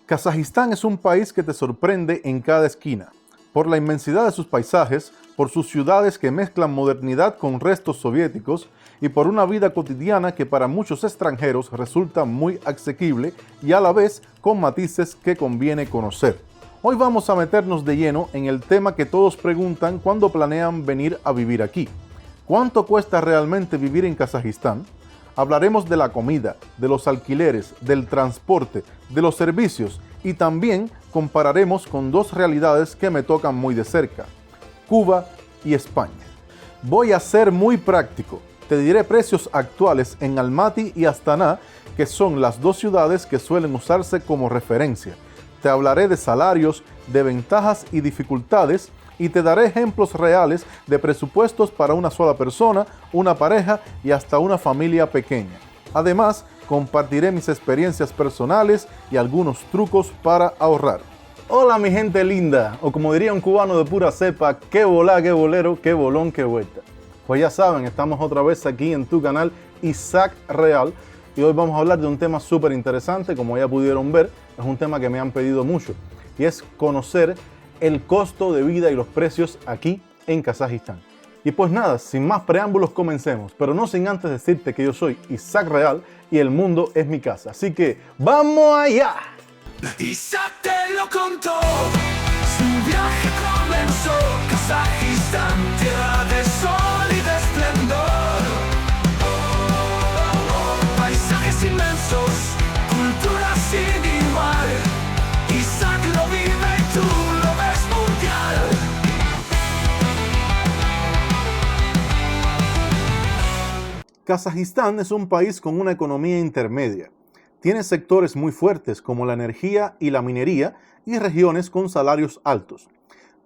Kazajistán es un país que te sorprende en cada esquina, por la inmensidad de sus paisajes, por sus ciudades que mezclan modernidad con restos soviéticos y por una vida cotidiana que para muchos extranjeros resulta muy asequible y a la vez con matices que conviene conocer. Hoy vamos a meternos de lleno en el tema que todos preguntan cuando planean venir a vivir aquí. ¿Cuánto cuesta realmente vivir en Kazajistán? Hablaremos de la comida, de los alquileres, del transporte, de los servicios y también compararemos con dos realidades que me tocan muy de cerca, Cuba y España. Voy a ser muy práctico. Te diré precios actuales en Almaty y Astana, que son las dos ciudades que suelen usarse como referencia. Te hablaré de salarios, de ventajas y dificultades y te daré ejemplos reales de presupuestos para una sola persona, una pareja y hasta una familia pequeña. Además, compartiré mis experiencias personales y algunos trucos para ahorrar. Hola mi gente linda, o como diría un cubano de pura cepa, qué volá, qué bolero, qué bolón, qué vuelta. Pues ya saben, estamos otra vez aquí en tu canal Isaac Real y hoy vamos a hablar de un tema súper interesante, como ya pudieron ver, es un tema que me han pedido mucho y es conocer el costo de vida y los precios aquí en Kazajistán. Y pues nada, sin más preámbulos comencemos, pero no sin antes decirte que yo soy Isaac Real y el mundo es mi casa, así que ¡vamos allá! Isaac te lo contó, su viaje comenzó, Kazajistán, tierra de sol y de esplendor. Paisajes inmensos, cultura sin igual, Isaac lo vive y tú lo ves mundial. Kazajistán es un país con una economía intermedia. Tiene sectores muy fuertes como la energía y la minería y regiones con salarios altos,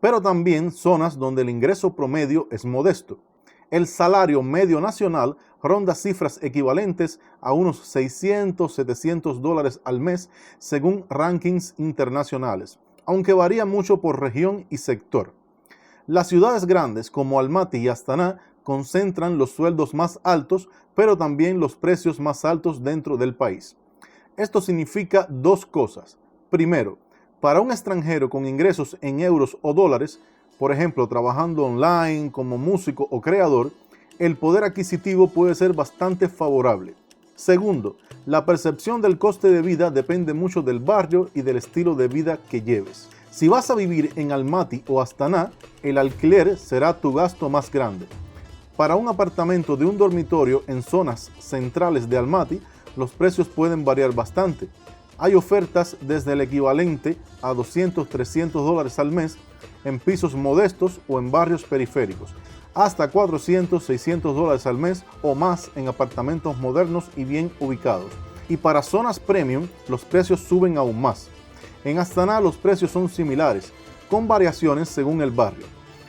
pero también zonas donde el ingreso promedio es modesto. El salario medio nacional ronda cifras equivalentes a unos $600-700 al mes según rankings internacionales, aunque varía mucho por región y sector. Las ciudades grandes como Almaty y Astana concentran los sueldos más altos, pero también los precios más altos dentro del país. Esto significa dos cosas. Primero, para un extranjero con ingresos en euros o dólares, por ejemplo, trabajando online como músico o creador, el poder adquisitivo puede ser bastante favorable. Segundo, la percepción del coste de vida depende mucho del barrio y del estilo de vida que lleves. Si vas a vivir en Almaty o Astana, el alquiler será tu gasto más grande. Para un apartamento de un dormitorio en zonas centrales de Almaty, los precios pueden variar bastante. Hay ofertas desde el equivalente a $200-300 al mes en pisos modestos o en barrios periféricos, hasta $400-600 al mes o más en apartamentos modernos y bien ubicados. Y para zonas premium, los precios suben aún más. En Astana los precios son similares, con variaciones según el barrio.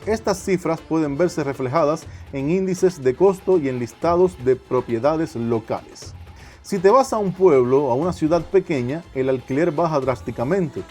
Estas cifras pueden verse reflejadas en índices de costo y en listados de propiedades locales. Si te vas a un pueblo o a una ciudad pequeña, el alquiler baja drásticamente.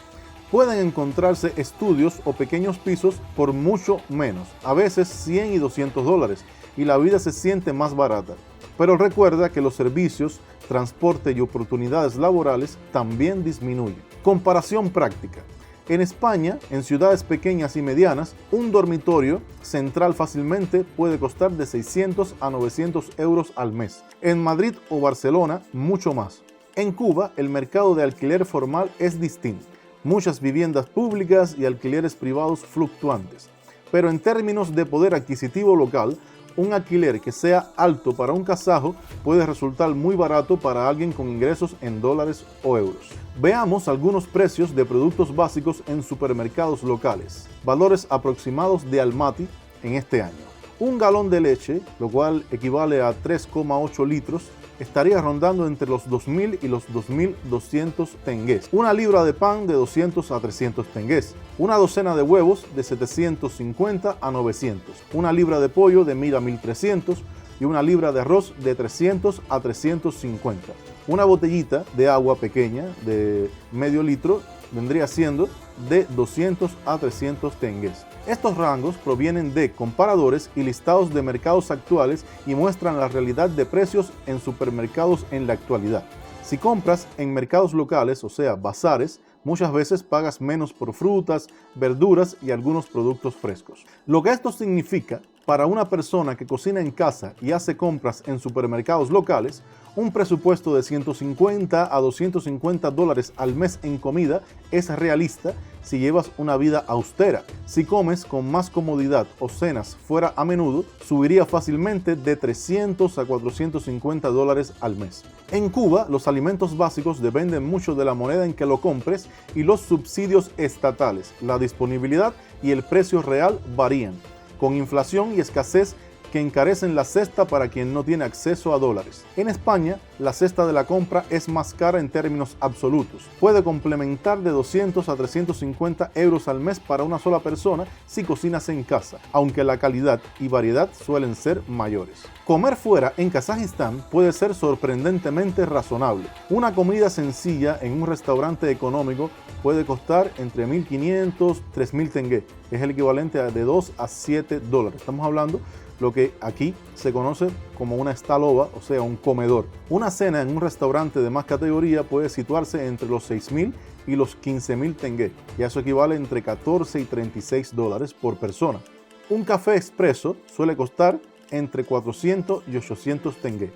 Pueden encontrarse estudios o pequeños pisos por mucho menos, a veces $100 y $200, y la vida se siente más barata. Pero recuerda que los servicios, transporte y oportunidades laborales también disminuyen. Comparación práctica. En España, en ciudades pequeñas y medianas, un dormitorio central fácilmente puede costar de 600 a 900 euros al mes. En Madrid o Barcelona, mucho más. En Cuba, el mercado de alquiler formal es distinto. Muchas viviendas públicas y alquileres privados fluctuantes. Pero en términos de poder adquisitivo local, un alquiler que sea alto para un kazajo puede resultar muy barato para alguien con ingresos en dólares o euros. Veamos algunos precios de productos básicos en supermercados locales. Valores aproximados de Almaty en este año. Un galón de leche, lo cual equivale a 3,8 litros, estaría rondando entre los 2.000 y los 2.200 tengués. Una libra de pan de 200 a 300 tengués. Una docena de huevos de 750 a 900. Una libra de pollo de 1.000 a 1.300 y una libra de arroz de 300 a 350. Una botellita de agua pequeña de medio litro vendría siendo de 200 a 300 tengués. Estos rangos provienen de comparadores y listados de mercados actuales y muestran la realidad de precios en supermercados en la actualidad. Si compras en mercados locales, o sea, bazares, Muchas veces pagas menos por frutas, verduras y algunos productos frescos. Lo que esto significa para una persona que cocina en casa y hace compras en supermercados locales, un presupuesto de 150 a 250 dólares al mes en comida es realista si llevas una vida austera. Si comes con más comodidad o cenas fuera a menudo, subiría fácilmente de 300 a 450 dólares al mes. En Cuba, los alimentos básicos dependen mucho de la moneda en que lo compres y los subsidios estatales. La disponibilidad y el precio real varían, con inflación y escasez que encarecen la cesta para quien no tiene acceso a dólares. En España, la cesta de la compra es más cara en términos absolutos. Puede complementar de 200 a 350 euros al mes para una sola persona si cocinas en casa, aunque la calidad y variedad suelen ser mayores. Comer fuera en Kazajistán puede ser sorprendentemente razonable. Una comida sencilla en un restaurante económico puede costar entre 1.500 y 3.000 tenge. Es el equivalente de 2 a 7 dólares. Estamos hablando lo que aquí se conoce como una stolova, o sea, un comedor. Una cena en un restaurante de más categoría puede situarse entre los 6.000 y los 15.000 tenge, y eso equivale entre 14 y 36 dólares por persona. Un café expreso suele costar entre 400 y 800 tenge.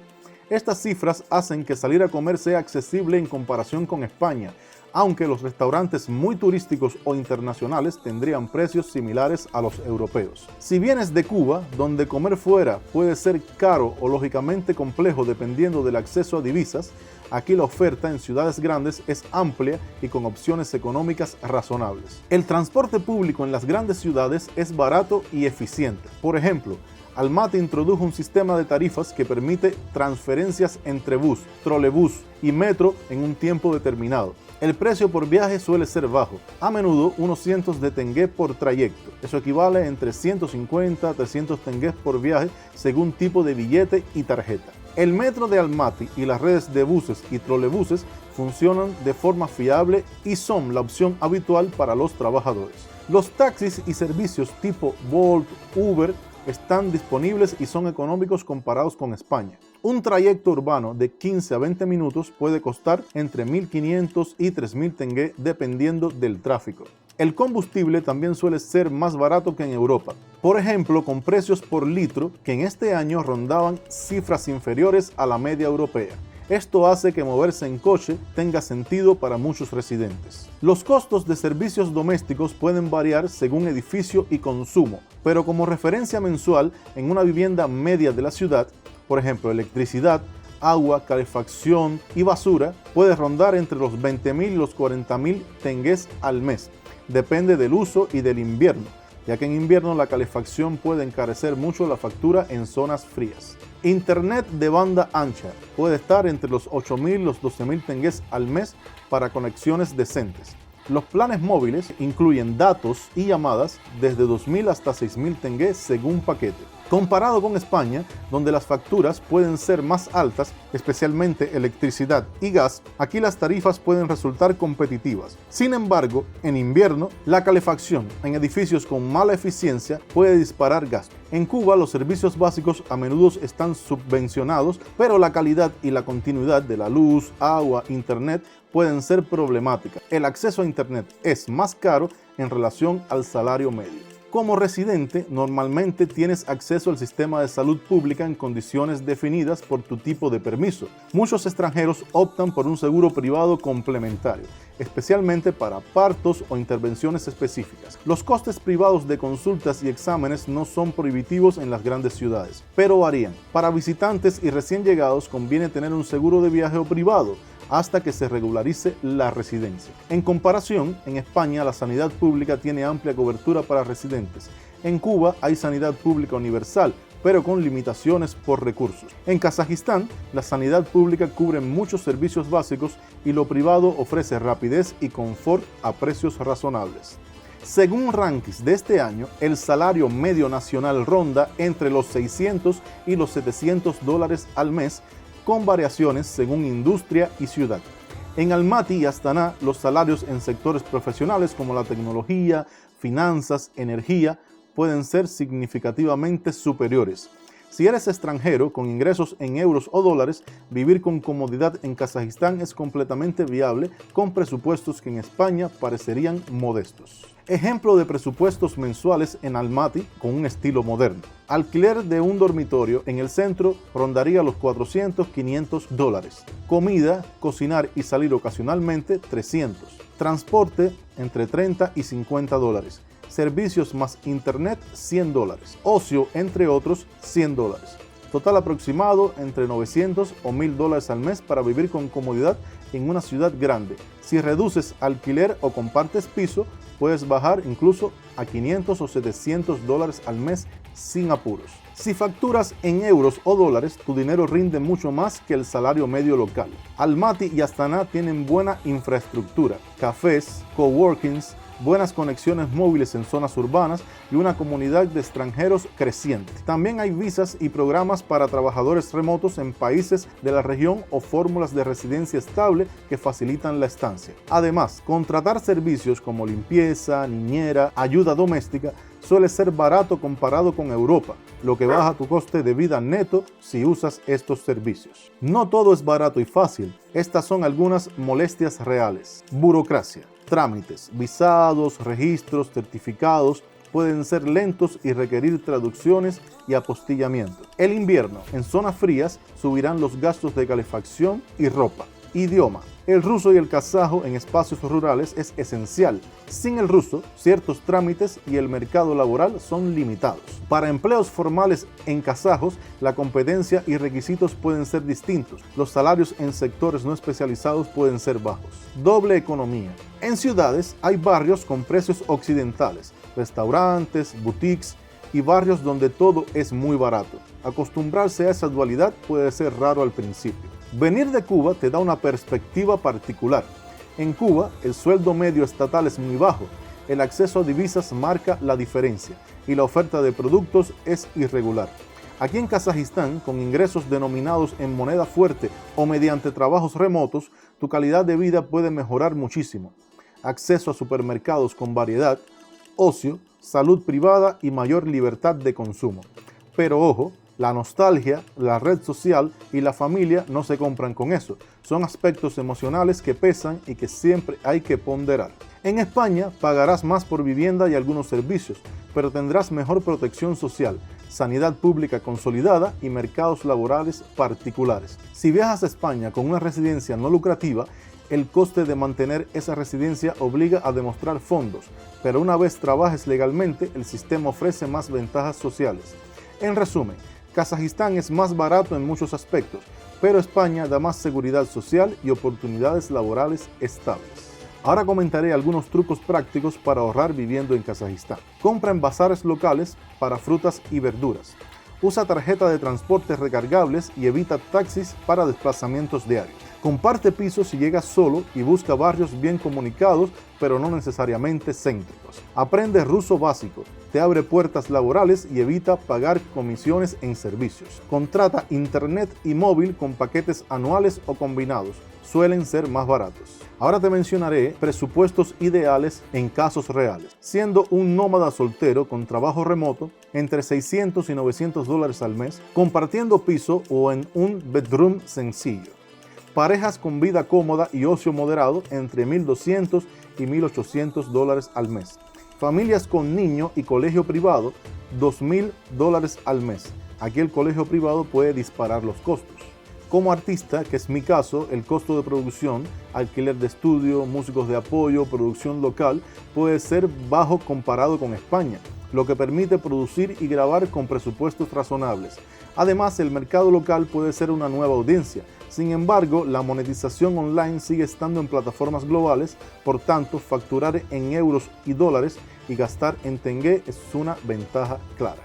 Estas cifras hacen que salir a comer sea accesible en comparación con España, aunque los restaurantes muy turísticos o internacionales tendrían precios similares a los europeos. Si vienes de Cuba, donde comer fuera puede ser caro o lógicamente complejo dependiendo del acceso a divisas, aquí la oferta en ciudades grandes es amplia y con opciones económicas razonables. El transporte público en las grandes ciudades es barato y eficiente. Por ejemplo, Almaty introdujo un sistema de tarifas que permite transferencias entre bus, trolebús y metro en un tiempo determinado. El precio por viaje suele ser bajo, a menudo unos cientos de tenge por trayecto. Eso equivale entre 150 a 300 tengues por viaje según tipo de billete y tarjeta. El metro de Almaty y las redes de buses y trolebuses funcionan de forma fiable y son la opción habitual para los trabajadores. Los taxis y servicios tipo Bolt, Uber están disponibles y son económicos comparados con España. Un trayecto urbano de 15 a 20 minutos puede costar entre 1.500 y 3.000 tenge dependiendo del tráfico. El combustible también suele ser más barato que en Europa. Por ejemplo, con precios por litro que en este año rondaban cifras inferiores a la media europea. Esto hace que moverse en coche tenga sentido para muchos residentes. Los costos de servicios domésticos pueden variar según edificio y consumo, pero como referencia mensual en una vivienda media de la ciudad, por ejemplo, electricidad, agua, calefacción y basura, puede rondar entre los 20.000 y los 40.000 tengues al mes. Depende del uso y del invierno, ya que en invierno la calefacción puede encarecer mucho la factura en zonas frías. Internet de banda ancha puede estar entre los 8.000 y los 12.000 tengues al mes para conexiones decentes. Los planes móviles incluyen datos y llamadas desde 2.000 hasta 6.000 tengues según paquete. Comparado con España, donde las facturas pueden ser más altas, especialmente electricidad y gas, aquí las tarifas pueden resultar competitivas. Sin embargo, en invierno, la calefacción en edificios con mala eficiencia puede disparar gastos. En Cuba, los servicios básicos a menudo están subvencionados, pero la calidad y la continuidad de la luz, agua, internet pueden ser problemáticas. El acceso a internet es más caro en relación al salario medio. Como residente, normalmente tienes acceso al sistema de salud pública en condiciones definidas por tu tipo de permiso. Muchos extranjeros optan por un seguro privado complementario, especialmente para partos o intervenciones específicas. Los costes privados de consultas y exámenes no son prohibitivos en las grandes ciudades, pero varían. Para visitantes y recién llegados conviene tener un seguro de viaje o privado, hasta que se regularice la residencia. En comparación, en España la sanidad pública tiene amplia cobertura para residentes. En Cuba hay sanidad pública universal, pero con limitaciones por recursos. En Kazajistán, la sanidad pública cubre muchos servicios básicos y lo privado ofrece rapidez y confort a precios razonables. Según rankings de este año, el salario medio nacional ronda entre los 600 y los 700 dólares al mes, con variaciones según industria y ciudad. En Almaty y Astana, los salarios en sectores profesionales como la tecnología, finanzas, energía, pueden ser significativamente superiores. Si eres extranjero con ingresos en euros o dólares, vivir con comodidad en Kazajistán es completamente viable con presupuestos que en España parecerían modestos. Ejemplo de presupuestos mensuales en Almaty con un estilo moderno. Alquiler de un dormitorio en el centro rondaría los $400-500. Comida, cocinar y salir ocasionalmente, $300. Transporte, entre $30 y $50. Servicios más internet, $100. Ocio, entre otros, $100. Total aproximado entre $900 o $1000 al mes para vivir con comodidad en una ciudad grande. Si reduces alquiler o compartes piso, puedes bajar incluso a $500 o $700 al mes sin apuros. Si facturas en euros o dólares, tu dinero rinde mucho más que el salario medio local. Almaty y Astana tienen buena infraestructura, cafés, coworkings, buenas conexiones móviles en zonas urbanas y una comunidad de extranjeros creciente. También hay visas y programas para trabajadores remotos en países de la región o fórmulas de residencia estable que facilitan la estancia. Además, contratar servicios como limpieza, niñera, ayuda doméstica suele ser barato comparado con Europa, lo que baja tu coste de vida neto si usas estos servicios. No todo es barato y fácil. Estas son algunas molestias reales. Burocracia. Trámites, visados, registros, certificados pueden ser lentos y requerir traducciones y apostillamiento. El invierno, en zonas frías, subirán los gastos de calefacción y ropa. Idioma. El ruso y el kazajo en espacios rurales es esencial. Sin el ruso, ciertos trámites y el mercado laboral son limitados. Para empleos formales en kazajos, la competencia y requisitos pueden ser distintos. Los salarios en sectores no especializados pueden ser bajos. Doble economía. En ciudades hay barrios con precios occidentales, restaurantes, boutiques y barrios donde todo es muy barato. Acostumbrarse a esa dualidad puede ser raro al principio. Venir de Cuba te da una perspectiva particular. En Cuba, el sueldo medio estatal es muy bajo, el acceso a divisas marca la diferencia y la oferta de productos es irregular. Aquí en Kazajistán, con ingresos denominados en moneda fuerte o mediante trabajos remotos, tu calidad de vida puede mejorar muchísimo. Acceso a supermercados con variedad, ocio, salud privada y mayor libertad de consumo. Pero ojo, la nostalgia, la red social y la familia no se compran con eso. Son aspectos emocionales que pesan y que siempre hay que ponderar. En España pagarás más por vivienda y algunos servicios, pero tendrás mejor protección social, sanidad pública consolidada y mercados laborales particulares. Si viajas a España con una residencia no lucrativa, el coste de mantener esa residencia obliga a demostrar fondos, pero una vez trabajes legalmente, el sistema ofrece más ventajas sociales. En resumen, Kazajistán es más barato en muchos aspectos, pero España da más seguridad social y oportunidades laborales estables. Ahora comentaré algunos trucos prácticos para ahorrar viviendo en Kazajistán. Compra en bazares locales para frutas y verduras. Usa tarjeta de transporte recargables y evita taxis para desplazamientos diarios. Comparte pisos si llegas solo y busca barrios bien comunicados, pero no necesariamente céntricos. Aprende ruso básico, te abre puertas laborales y evita pagar comisiones en servicios. Contrata internet y móvil con paquetes anuales o combinados, suelen ser más baratos. Ahora te mencionaré presupuestos ideales en casos reales. Siendo un nómada soltero con trabajo remoto, entre $600 y $900 al mes, compartiendo piso o en un bedroom sencillo. Parejas con vida cómoda y ocio moderado, entre $1,200 y $1,800 al mes. Familias con niño y colegio privado, $2,000 al mes. Aquí el colegio privado puede disparar los costos. Como artista, que es mi caso, el costo de producción, alquiler de estudio, músicos de apoyo, producción local, puede ser bajo comparado con España, lo que permite producir y grabar con presupuestos razonables. Además, el mercado local puede ser una nueva audiencia. Sin embargo, la monetización online sigue estando en plataformas globales, por tanto, facturar en euros y dólares y gastar en tenge es una ventaja clara.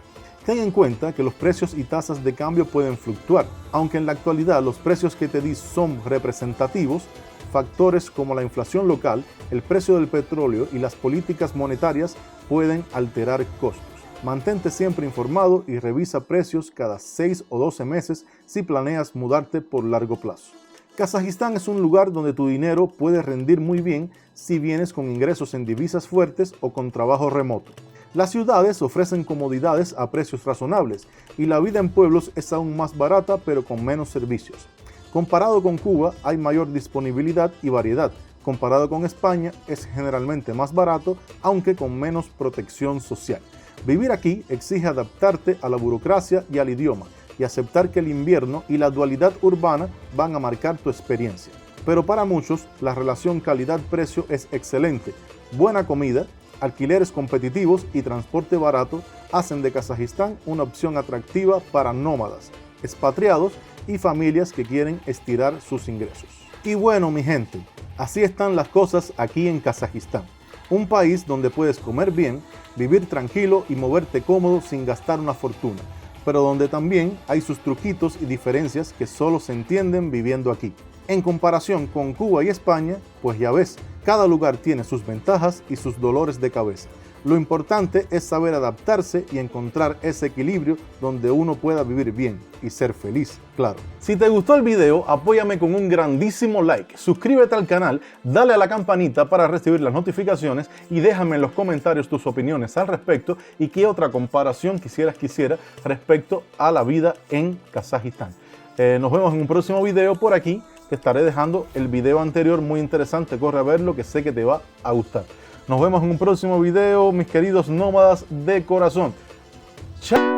Ten en cuenta que los precios y tasas de cambio pueden fluctuar. Aunque en la actualidad los precios que te di son representativos, factores como la inflación local, el precio del petróleo y las políticas monetarias pueden alterar costos. Mantente siempre informado y revisa precios cada 6 o 12 meses si planeas mudarte por largo plazo. Kazajistán es un lugar donde tu dinero puede rendir muy bien si vienes con ingresos en divisas fuertes o con trabajo remoto. Las ciudades ofrecen comodidades a precios razonables y la vida en pueblos es aún más barata pero con menos servicios. Comparado con Cuba hay mayor disponibilidad y variedad. Comparado con España es generalmente más barato aunque con menos protección social. Vivir aquí exige adaptarte a la burocracia y al idioma y aceptar que el invierno y la dualidad urbana van a marcar tu experiencia. Pero para muchos la relación calidad-precio es excelente. Buena comida, alquileres competitivos y transporte barato hacen de Kazajistán una opción atractiva para nómadas, expatriados y familias que quieren estirar sus ingresos. Y bueno, mi gente, así están las cosas aquí en Kazajistán. Un país donde puedes comer bien, vivir tranquilo y moverte cómodo sin gastar una fortuna, pero donde también hay sus truquitos y diferencias que solo se entienden viviendo aquí. En comparación con Cuba y España, pues ya ves, cada lugar tiene sus ventajas y sus dolores de cabeza. Lo importante es saber adaptarse y encontrar ese equilibrio donde uno pueda vivir bien y ser feliz, claro. Si te gustó el video, apóyame con un grandísimo like, suscríbete al canal, dale a la campanita para recibir las notificaciones y déjame en los comentarios tus opiniones al respecto y qué otra comparación quisiera respecto a la vida en Kazajistán. Nos vemos en un próximo video por aquí. Te estaré dejando el video anterior muy interesante, corre a verlo que sé que te va a gustar. Nos vemos en un próximo video, mis queridos nómadas de corazón. ¡Chao!